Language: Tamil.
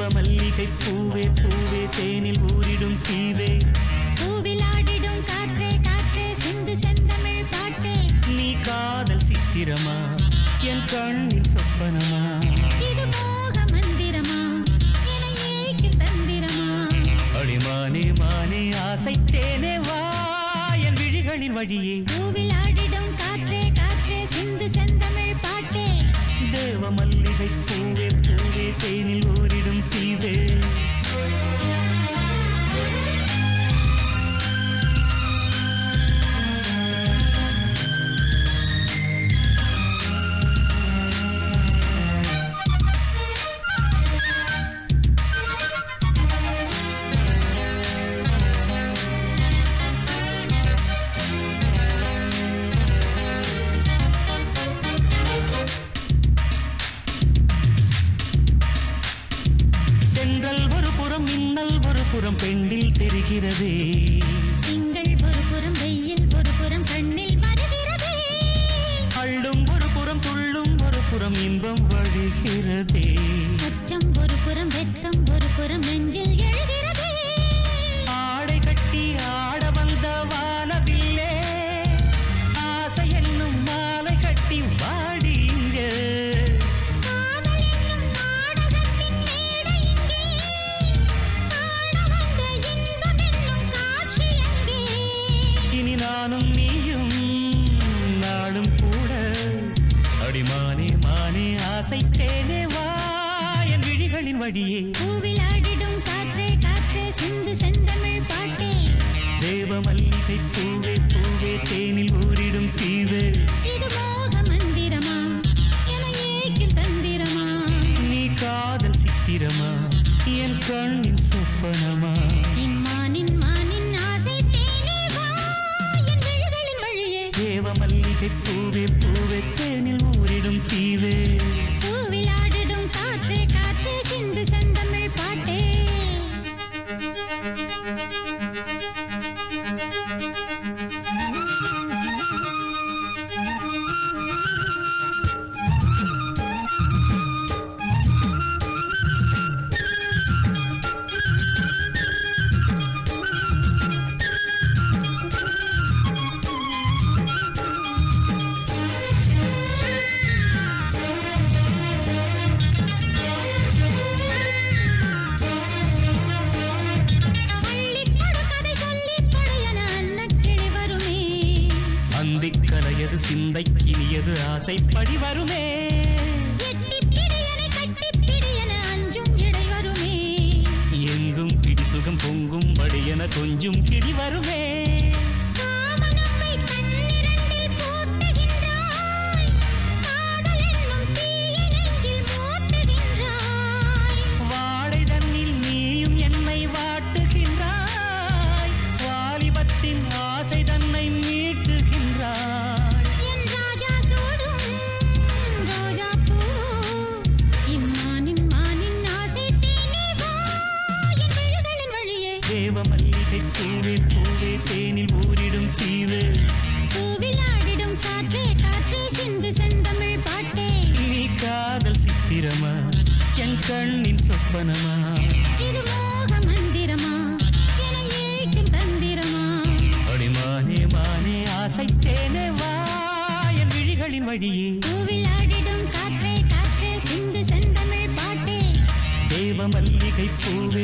மல்லிகை பூவே பூவே தேனில் ஊரிடும் தீவே பூவிலாடிடும் காற்றே காற்றே சிந்து செந்தமிழ் பாட்டே நீ காதல் சித்திரமா என் கண்ணின் சொப்பனமா இது மோக மந்திரமா என ஏக்கும் தந்திரமா அடிமானே மானே ஆசை தேனே வா என் விழிகளின் வழியே பூவிலாடிடும் காற்றே காற்றே சிந்து செந்தமிழ் பாட்டே தேவ மல்லிகை பூவே பூவே தேனில் ஊரிடும் தீவே பெண்ணில் தெரிகிறதே திங்கள் ஒரு புறம் வெயில் ஒரு புறம் கண்ணில் வருகிறதே அள்ளும் ஒரு புறம் துள்ளும் ஒரு புறம் இன்பம் வழிகிறதே அச்சம் ஒரு புறம் வெட்கம் ஒரு புறம் நெஞ்சில் எழுகிறதே ஆடை கட்டி ஆட வந்த வானவில்லே ஆசை என்னும் மாலை கட்டி வாடி நானும் நீயும் நாடும் கூட அடிமானே மானே ஆசை தேனே வா என் விழிகளின் வழியே பூவிலாடிடும் காற்றே காற்றே சிந்து செந்தமிழ் பாட்டே தேவ மல்லிகை பூவே பூவே தேனில் ஊரிடும் தீவே இது மோக மந்திரமா என ஏக்கும் தந்திரமா நீ காதல் சித்திரமா என் கண்ணின் சொப்பனமா இம்மானின் மானின் ஆசை தேனே வா என் விழிகளின் வழியே தேவ மல்லிகை பூவே பூவே தேனில் ஊரிடும் தீவே பூவிலாடிடும் காற்றே காற்றே சிந்து செந்தமிழ் பாட்டே கலையது சிந்தைக்கினியது ஆசைப்படி வருமே அஞ்சும் இடை வருமே எங்கும் பிடி சுகம் பொங்கும் படியென கொஞ்சம் கிடி வருமே வாடை தன்னில் நீயும் என்னை வாட்டுகின்றாய் வாலிபத்தின் ஆசை தன்னை மீட்டுகின்றாய் தேவ மல்லிகை பூவே பூவே தேனில் ஊரிடும் தீவே பூவிலாடிடும் காற்றே காற்றே சிந்து செந்தமிழ் பாட்டே நீ காதல் சித்திரமா என் கண்ணின் சொப்பனமா இது மோக மந்திரமா என ஏக்கும் தந்திரமா அடிமானே மானே ஆசை தேனே வா என் விழிகளின் வழியே பூவிலாடிடும் காற்றே காற்றே சிந்து செந்தமிழ் பாட்டே தேவ மல்லிகை பூவே